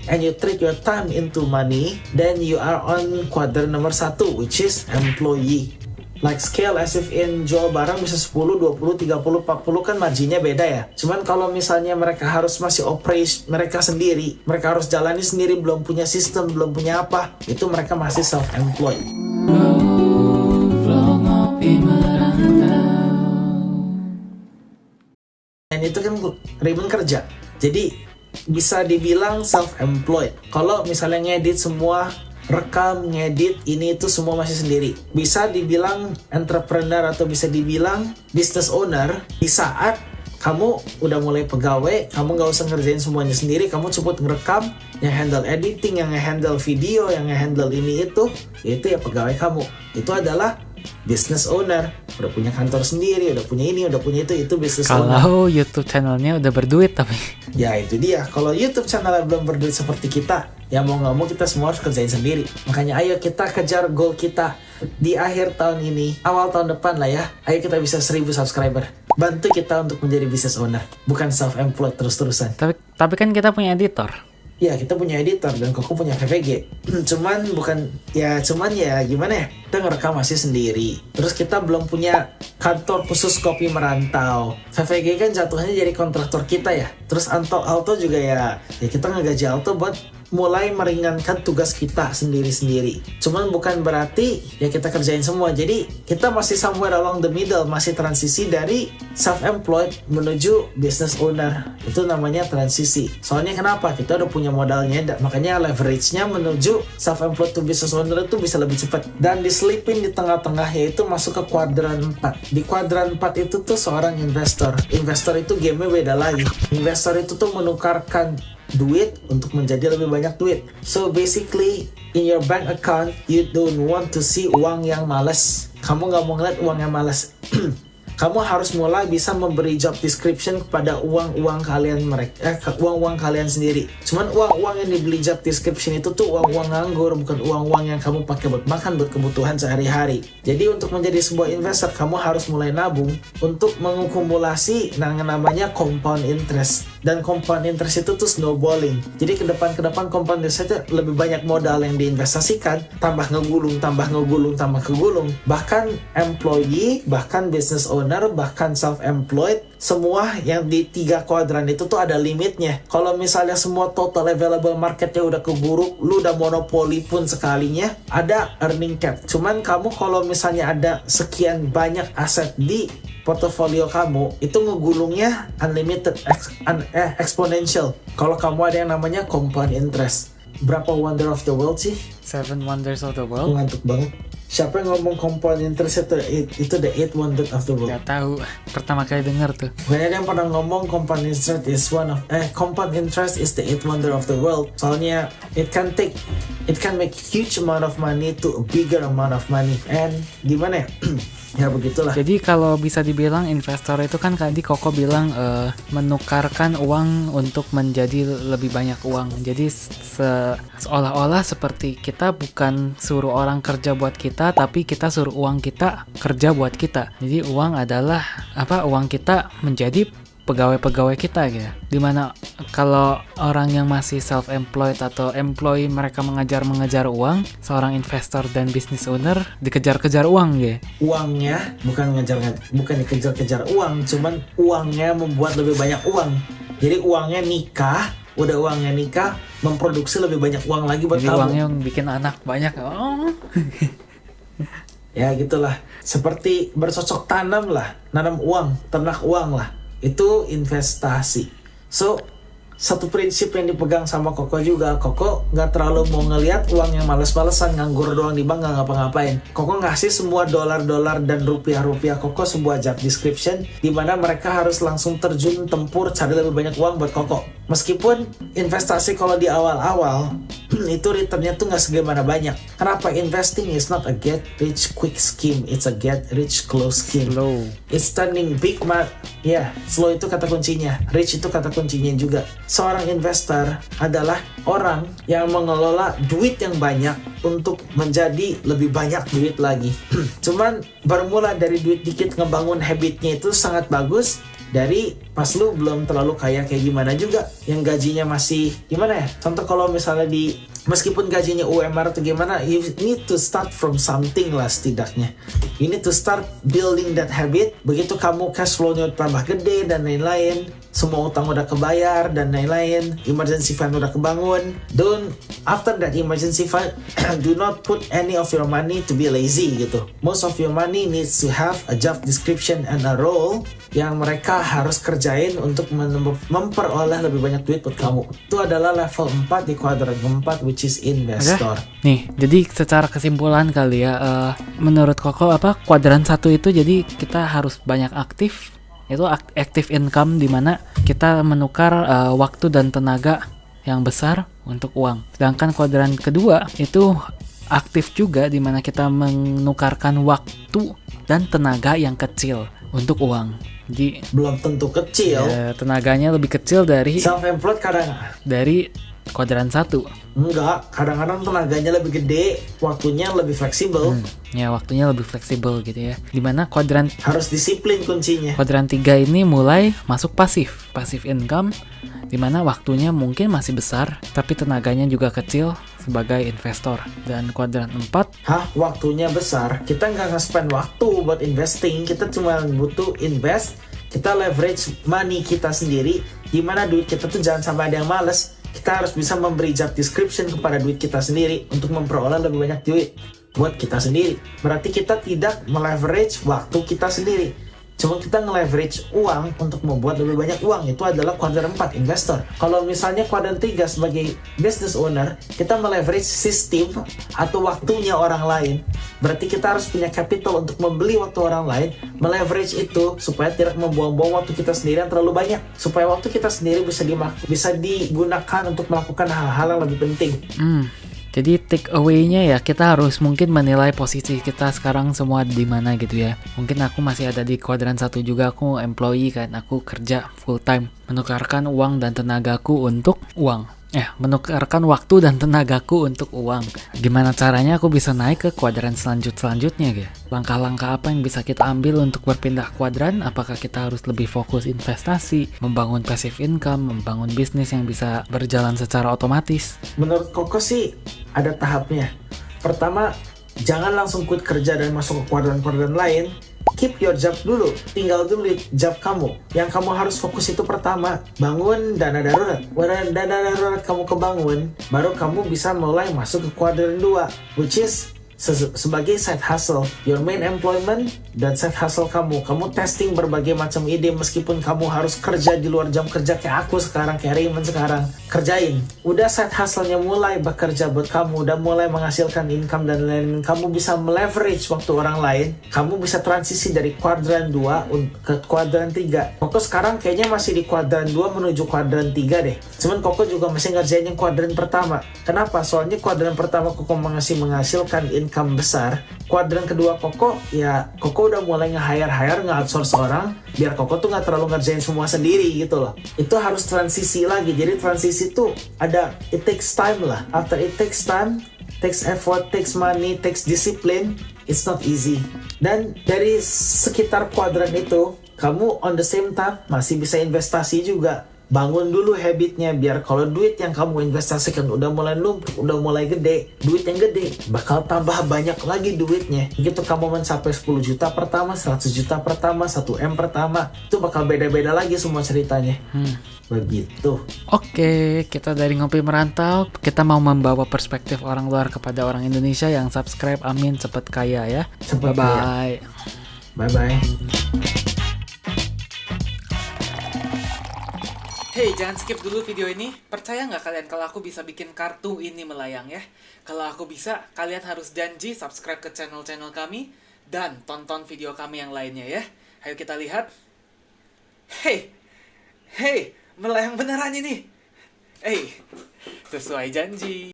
and you treat your time into money, then you are on quadrant nomor 1, which is employee. Like scale as if in jual barang bisa 10, 20, 30, 40 kan marginnya beda ya. Cuman kalau misalnya mereka harus masih operate mereka sendiri, mereka harus jalani sendiri, belum punya sistem, belum punya apa, itu mereka masih self-employed. Dan itu kan Raymond kerja, jadi bisa dibilang self-employed. Kalau misalnya ngedit semua, rekam, ngedit, ini itu semua masih sendiri. Bisa dibilang entrepreneur atau bisa dibilang business owner di saat kamu udah mulai pegawai, kamu gak usah ngerjain semuanya sendiri, kamu cukup ngerekam, yang handle editing, yang handle video, yang handle ini itu ya pegawai kamu. Itu adalah business owner, udah punya kantor sendiri, udah punya ini, udah punya itu business owner. Kalau YouTube channelnya udah berduit tapi ya itu dia, kalau YouTube channelnya belum berduit seperti kita, ya mau gak mau kita semua harus kerjain sendiri. Makanya ayo kita kejar goal kita di akhir tahun ini, awal tahun depan lah ya. Ayo kita bisa 1000 subscriber. Bantu kita untuk menjadi business owner, bukan self-employed terus-terusan. Tapi kan kita punya editor. Ya kita punya editor dan Koko punya VVG. cuman ya gimana ya, kita ngerekam masih sendiri. Terus kita belum punya kantor khusus kopi merantau. VVG kan jatuhnya jadi kontraktor kita ya. Terus Alto juga ya kita ngegaji Alto buat mulai meringankan tugas kita sendiri-sendiri. Cuman bukan berarti ya kita kerjain semua. Jadi kita masih somewhere along the middle, masih transisi dari self-employed menuju business owner. Itu namanya transisi. Soalnya kenapa? Kita udah punya modalnya, makanya leverage-nya menuju self-employed to business owner itu bisa lebih cepat. Dan diselipin di tengah-tengah, yaitu masuk ke kuadran 4. Di kuadran 4 itu tuh seorang investor. Investor itu game-nya beda lagi. Investor itu tuh menukarkan duit untuk menjadi lebih banyak duit. So basically in your bank account you don't want to see uang yang malas. Kamu gak mau ngeliat uang yang malas. Kamu harus mulai bisa memberi job description kepada uang-uang kalian uang-uang kalian sendiri. Cuman uang-uang yang dibeli job description itu tuh uang-uang nganggur, bukan uang-uang yang kamu pakai buat makan, buat kebutuhan sehari-hari. Jadi untuk menjadi sebuah investor, kamu harus mulai nabung untuk mengakumulasi namanya compound interest. Dan compound interest itu tuh snowballing. Jadi ke depan compound interest itu lebih banyak modal yang diinvestasikan, tambah ngegulung. Bahkan employee, bahkan business owner, bahkan self-employed, semua yang di 3 kuadran itu tuh ada limitnya. Kalau misalnya semua total available marketnya udah keburu, lu udah monopoli pun sekalinya, ada earning cap. Cuman kamu kalau misalnya ada sekian banyak aset di portofolio kamu, itu ngegulungnya unlimited, exponential. Kalau kamu ada yang namanya compound interest. Berapa wonder of the world sih? 7 wonders of the Aku world. ngantuk banget. Siapa yang ngomong compound interest itu the 8 wonder of the world? Gak tahu, pertama kali denger tuh. Bukan ada yang pernah ngomong compound interest is compound interest is the 8 wonder of the world. Soalnya it can make huge amount of money to a bigger amount of money. And gimana ya? Ya begitulah. Jadi kalau bisa dibilang investor itu kan tadi Koko bilang menukarkan uang untuk menjadi lebih banyak uang. Jadi seolah-olah seperti kita bukan suruh orang kerja buat kita, tapi kita suruh uang kita kerja buat kita. Jadi uang adalah uang kita menjadi pegawai-pegawai kita gitu. Dimana kalau orang yang masih self-employed atau employee, mereka mengejar uang, seorang investor dan business owner dikejar-kejar uang gitu. Uangnya bukan dikejar-kejar uang, cuman uangnya membuat lebih banyak uang. Jadi uangnya nikah, udah uangnya nikah, memproduksi lebih banyak uang lagi buat jadi kamu. Uangnya bikin anak banyak. Ya gitulah. Seperti bercocok tanam lah, nanam uang, ternak uang lah. Itu investasi. So satu prinsip yang dipegang sama Koko juga, Koko nggak terlalu mau ngelihat uang yang males-malesan nganggur doang di bank nggak ngapa-ngapain. Koko ngasih semua dolar-dolar dan rupiah-rupiah Koko sebuah job description di mana mereka harus langsung terjun tempur cari lebih banyak uang buat Koko. Meskipun investasi kalau di awal-awal itu returnnya tuh nggak segimana banyak. Kenapa? Investing is not a get rich quick scheme, it's a get rich close scheme. Slow. It's turning big slow itu kata kuncinya, rich itu kata kuncinya juga. Seorang investor adalah orang yang mengelola duit yang banyak untuk menjadi lebih banyak duit lagi. Cuman bermula dari duit dikit ngebangun habitnya itu sangat bagus. dari pas lu belum terlalu kaya kayak gimana juga, yang gajinya masih gimana ya, contoh kalau misalnya meskipun gajinya UMR atau gimana, you need to start from something lah setidaknya. You need to start building that habit. Begitu kamu cash flow-nya tambah gede dan lain-lain, semua utang udah kebayar dan lain-lain, emergency fund udah kebangun. After that emergency fund, do not put any of your money to be lazy gitu. Most of your money needs to have a job description and a role yang mereka harus kerjain untuk memperoleh lebih banyak duit buat kamu. Itu adalah level 4 di kuadran keempat, which is investor. Okay. Nih, jadi secara kesimpulan kali ya, menurut Koko kuadran 1 itu jadi kita harus banyak aktif. Itu active income, di mana kita menukar waktu dan tenaga yang besar untuk uang. Sedangkan kuadran kedua itu aktif juga, di mana kita menukarkan waktu dan tenaga yang kecil untuk uang. Jadi belum tentu kecil. Tenaganya lebih kecil dari self-employed dari kuadran 1. Enggak, kadang-kadang tenaganya lebih gede, waktunya lebih fleksibel. Ya, waktunya lebih fleksibel gitu ya. Dimana kuadran harus disiplin kuncinya. Kuadran 3 ini mulai masuk pasif income, dimana waktunya mungkin masih besar, tapi tenaganya juga kecil sebagai investor. Dan kuadran 4, waktunya besar, kita nggak nge-spend waktu buat investing, kita cuma butuh invest, kita leverage money kita sendiri, dimana duit kita tuh jangan sampai ada yang males. Kita harus bisa memberi job description kepada duit kita sendiri untuk memperoleh lebih banyak duit buat kita sendiri. Berarti kita tidak meleverage waktu kita sendiri, cuma kita nge-leverage uang untuk membuat lebih banyak uang. Itu adalah kuadran 4 investor. Kalau misalnya kuadran 3 sebagai business owner, kita meleverage sistem atau waktunya orang lain. Berarti kita harus punya capital untuk membeli waktu orang lain, meleverage itu supaya tidak membuang-buang waktu kita sendiri yang terlalu banyak, supaya waktu kita sendiri bisa digunakan untuk melakukan hal-hal yang lebih penting. Jadi take away-nya ya, kita harus mungkin menilai posisi kita sekarang semua di mana gitu ya. Mungkin aku masih ada di kuadran 1 juga, aku employee kan, aku kerja full time, menukarkan uang dan tenagaku untuk uang. Menukarkan waktu dan tenagaku untuk uang. Gimana caranya aku bisa naik ke kuadran selanjutnya gitu? Langkah-langkah apa yang bisa kita ambil untuk berpindah kuadran? Apakah kita harus lebih fokus investasi, membangun passive income, membangun bisnis yang bisa berjalan secara otomatis? Menurut Koko sih ada tahapnya. Pertama, jangan langsung quit kerja dan masuk ke kuadran-kuadran lain. Keep your job dulu, tinggal dulu di job kamu. Yang kamu harus fokus itu pertama, bangun dana darurat. Dana darurat kamu kebangun, baru kamu bisa mulai masuk ke kuadran 2, which is sebagai side hustle. Your main employment dan side hustle kamu testing berbagai macam ide, meskipun kamu harus kerja di luar jam kerja kayak aku sekarang, kayak Raymond sekarang, kerjain. Udah side hustle-nya mulai bekerja buat kamu, udah mulai menghasilkan income dan lain-lain, kamu bisa meleverage waktu orang lain, kamu bisa transisi dari kuadran 2 ke kuadran 3. Koko sekarang kayaknya masih di kuadran 2 menuju kuadran 3 deh. Cuman Koko juga masih ngerjain yang kuadran pertama. Kenapa? Soalnya kuadran pertama Koko menghasilkan income besar. Kuadran kedua Koko udah mulai nge-hire, nge-outsource orang, biar Koko tuh nggak terlalu ngerjain semua sendiri gitu loh. Itu harus transisi lagi. Jadi transisi tuh ada, it takes time lah. After it takes time, takes effort, takes money, takes discipline, it's not easy. Dan dari sekitar kuadran itu, kamu on the same time masih bisa investasi juga. Bangun dulu habitnya, biar kalau duit yang kamu investasikan udah mulai numpuk, udah mulai gede, duit yang gede bakal tambah banyak lagi duitnya. Begitu kamu mencapai 10 juta pertama, 100 juta pertama, 1M pertama, itu bakal beda-beda lagi semua ceritanya. Begitu. Oke, kita dari Ngopi Merantau, kita mau membawa perspektif orang luar kepada orang Indonesia yang subscribe. Amin, cepet kaya ya. Bye-bye. Bye-bye. Hey, jangan skip dulu video ini. Percaya nggak kalian kalau aku bisa bikin kartu ini melayang ya? Kalau aku bisa, kalian harus janji subscribe ke channel-channel kami dan tonton video kami yang lainnya ya. Ayo kita lihat. Hey, melayang beneran ini. Sesuai janji.